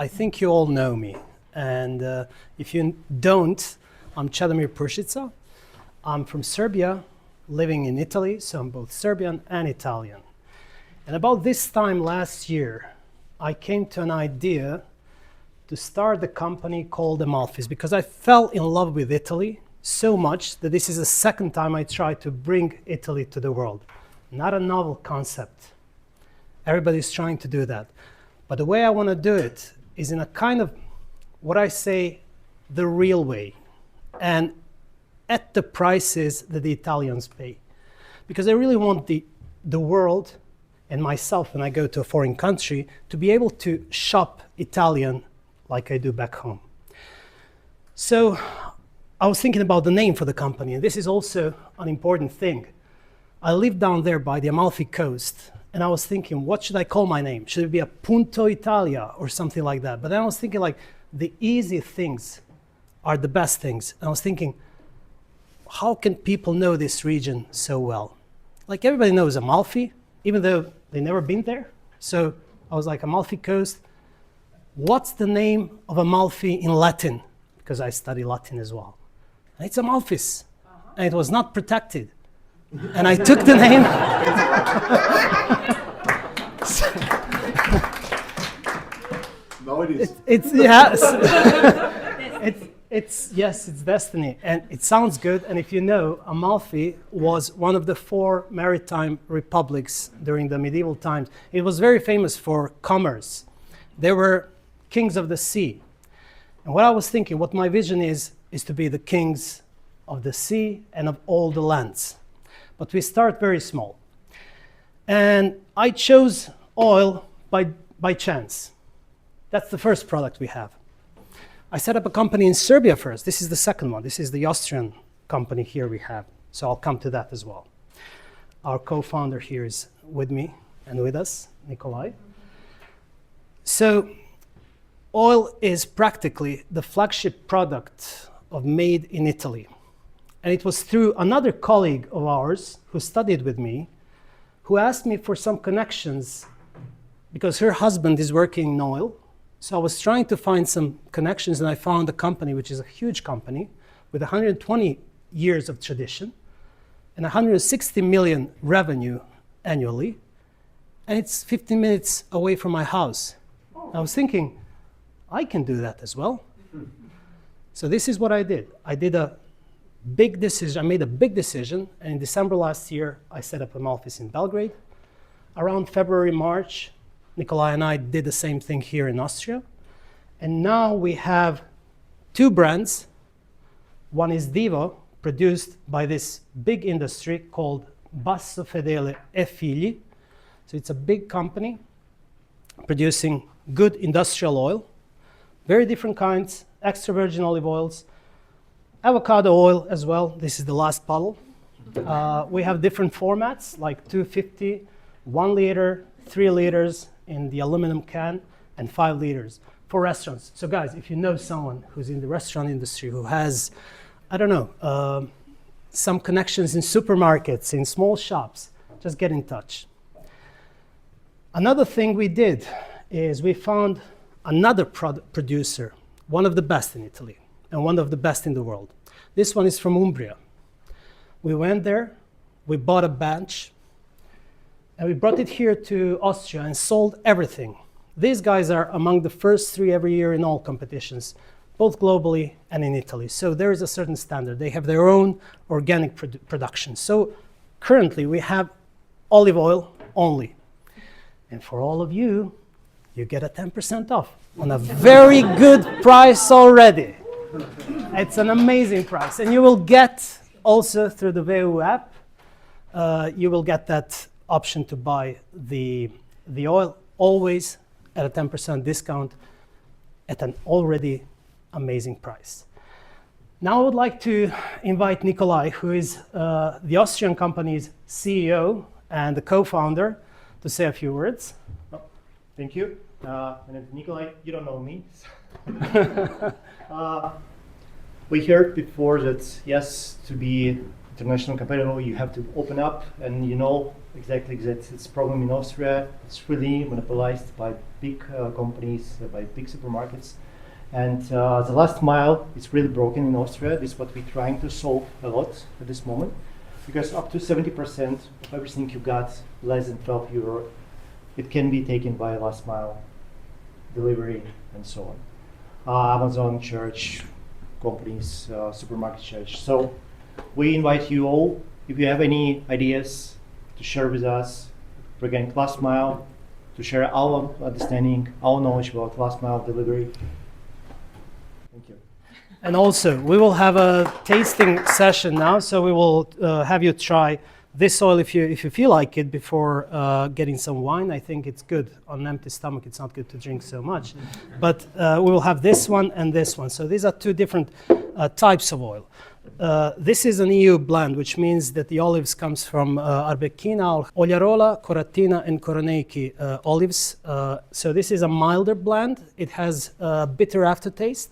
I think you all know me. And if you don't, I'm Čedomir Pušica. I'm from Serbia, living in Italy, so I'm both Serbian and Italian. And about this time last year, I came to an idea to start a company called Amalphis because I fell in love with Italy so much that this is the second time I try to bring Italy to the world. Not a novel concept. Everybody's trying to do that. But the way I want to do it is in a kind of, what I say, the real way. And at the prices that the Italians pay. Because I really want the world and myself, when I go to a foreign country, to be able to shop Italian like I do back home. So I was thinking about the name for the company, and this is also an important thing. I live down there by the Amalfi coast, and I was thinking, what should I call my name? Should it be a Punto Italia or something like that? But then I was thinking, like, the easy things are the best things. And I was thinking, how can people know this region so well? Like, everybody knows Amalfi, even though they've never been there. So I was like, Amalfi Coast. What's the name of Amalfi in Latin? Because I study Latin as well. And it's Amalphis. And it was not protected. And I took the name. Now it is. It's yes. Yes, it's destiny, and it sounds good. And if you know, Amalfi was one of the 4 maritime republics during the medieval times. It was very famous for commerce. They were kings of the sea. And what I was thinking, what my vision is to be the kings of the sea and of all the lands. But we start very small. And I chose oil by chance. That's the first product we have. I set up a company in Serbia first. This is the second one. This is the Austrian company here we have. So I'll come to that as well. Our co-founder here is with me and with us, Nikolay. So oil is practically the flagship product of Made in Italy. And it was through another colleague of ours who studied with me, who asked me for some connections because her husband is working in oil. So I was trying to find some connections, and I found a company, which is a huge company with 120 years of tradition and 160 million revenue annually. And it's 15 minutes away from my house. I was thinking, I can do that as well. So this is what I did. I did a big decision. I made a big decision. And in December last year, I set up an office in Belgrade. Around February, March, Nikolay and I did the same thing here in Austria. And now we have 2 brands. One is Divo, produced by this big industry called Basso Fedele e Figli. So it's a big company producing good industrial oil, very different kinds, extra virgin olive oils, avocado oil as well. This is the last bottle. We have different formats like 250, 1 liter, 3 liters in the aluminum can, and 5 liters for restaurants. So guys, if you know someone who's in the restaurant industry who has, I don't know, some connections in supermarkets, in small shops, just get in touch. Another thing we did is we found another producer, one of the best in Italy and one of the best in the world. This one is from Umbria. We went there, we bought a batch, and we brought it here to Austria and sold everything. These guys are among the first 3 every year in all competitions, both globally and in Italy. So there is a certain standard. They have their own organic production. So currently we have olive oil only. And for all of you, you get a 10% off on a very good price already. It's an amazing price. And you will get also through the WUEA app, you will get that option to buy the oil always at a 10% discount at an already amazing price. Now I would like to invite Nikolay, who is the Austrian company's CEO and the co-founder, to say a few words. Oh, thank you. My name is Nikolay. You don't know me. We heard before that yes, to international competitor, you have to open up, and you know exactly that it's problem in Austria. It's really monopolized by big companies, by big supermarkets. And the last mile is really broken in Austria. This is what we're trying to solve a lot at this moment, because up to 70% of everything you got less than 12 euro, it can be taken by last mile delivery and so on. Amazon, church, companies, supermarket church. So we invite you all, if you have any ideas, to share with us regarding last mile, to share our understanding, our knowledge about last mile delivery. Thank you. And also, we will have a tasting session now, so we will have you try this oil if you feel like it before getting some wine. I think it's good on an empty stomach. It's not good to drink so much. But we will have this one and this one. So these are two different types of oil. This is an EU blend, which means that the olives comes from Arbequina, Oljarola, Coratina, and Koroneiki olives. So this is a milder blend. It has a bitter aftertaste.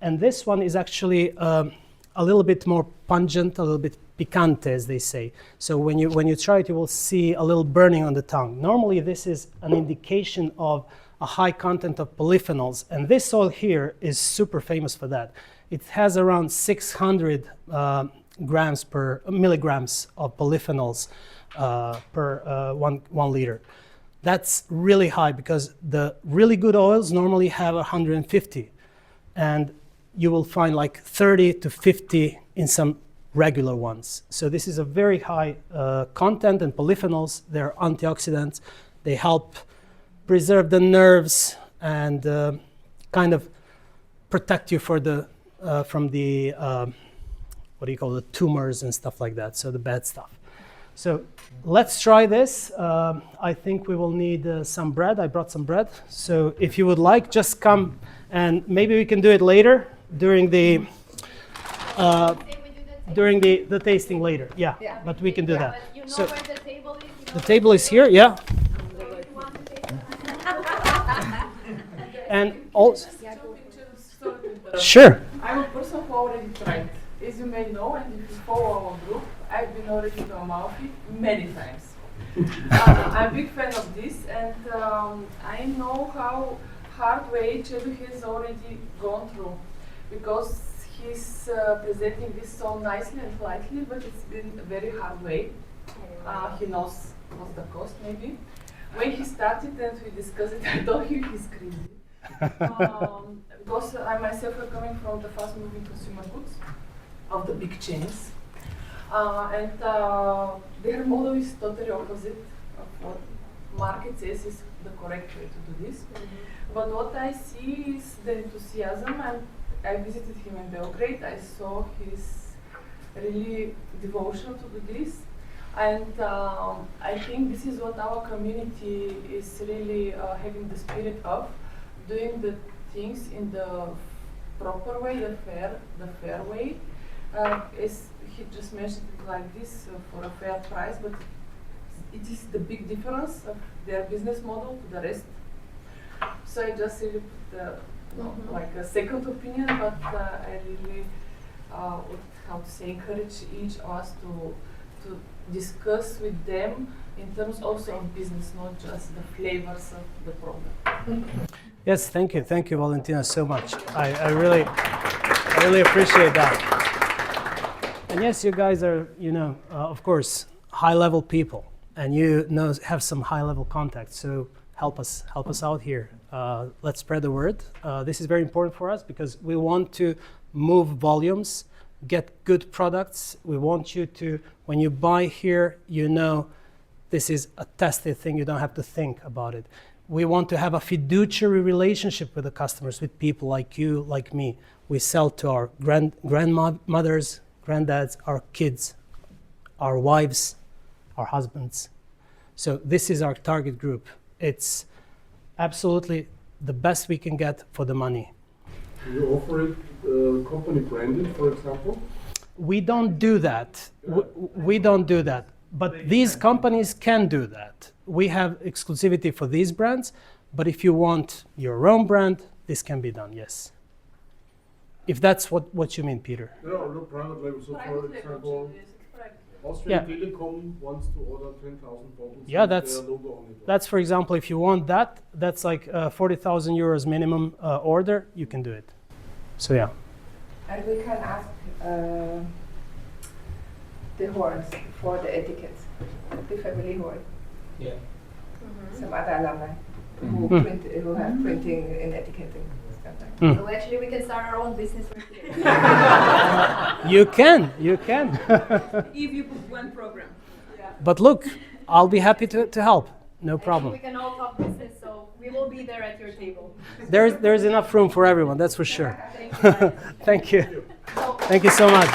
And this one is actually a little bit more pungent, a little bit picante, as they say. So when you try it, you will see a little burning on the tongue. Normally, this is an indication of a high content of polyphenols, and this oil here is super famous for that. It has around 600 milligrams of polyphenols per 1 liter. That's really high because the really good oils normally have 150, and you will find like 30 to 50 in some regular ones. So this is a very high content, and polyphenols, they're antioxidants. They help preserve the nerves and kind of protect you from the tumors and stuff like that, so the bad stuff. So let's try this. I think we will need some bread. I brought some bread. So if you would like, just come, and maybe we can do it later during the tasting later. Yeah, but we can do that. But you know So where the table is? the table is here, yeah. And also, sure. I'm a person who already tried. As you may know, and if you follow our group, I've been already to Amalfi many times. I'm a big fan of this, and I know how hard way Čedo has already gone through, because he's presenting this so nicely and lightly, but it's been a very hard way. He knows what's the cost, maybe. When he started and we discussed it, I told him he's crazy. Because I myself am coming from the fast-moving consumer goods of the big chains. And their model is totally opposite of what market says is the correct way to do this. But what I see is the enthusiasm, and I visited him in Belgrade. I saw his really devotion to do this. And I think this is what our community is really having the spirit of, doing the things in the proper way, the fair way. As he just mentioned it like this, for a fair price, but it is the big difference of their business model to the rest. So I just really put like a second opinion, but I really would, encourage each of us to discuss with them in terms also of business, not just the flavors of the product. Yes, thank you, Valentina, so much. I really appreciate that. And yes, you guys are, of course, high-level people, and have some high-level contacts. So help us out here. Let's spread the word. This is very important for us because we want to move volumes, get good products. We want you to, when you buy here, this is a tested thing. You don't have to think about it. We want to have a fiduciary relationship with the customers, with people like you, like me. We sell to our grandmothers, granddads, our kids, our wives, our husbands. So this is our target group. It's absolutely the best we can get for the money. Do you offer it company branded, for example? We don't do that. We don't do that. But these companies can do that. We have exclusivity for these brands, but if you want your own brand, this can be done, yes. If that's what you mean, Peter. No, private label. So, for Private label, example, yes, it's private label. Austrian Yeah. Telekom wants to order 10,000 bottles. Yeah, with that's- their logo on it. That's, for example, if you want that, that's like 40,000 euros minimum order, you can do it. So yeah. And we can ask the horns for the etiquette, the family horn. Yeah. Some other alumni who Mhm. who have printing and etiquetting stuff like that. Mm. So actually, we can start our own business right here. You can. If you put one program. But look, I'll be happy to help. No problem. We can all talk business, so we will be there at your table. There's enough room for everyone, that's for sure. Thank you. Thank you. So Thank you so much.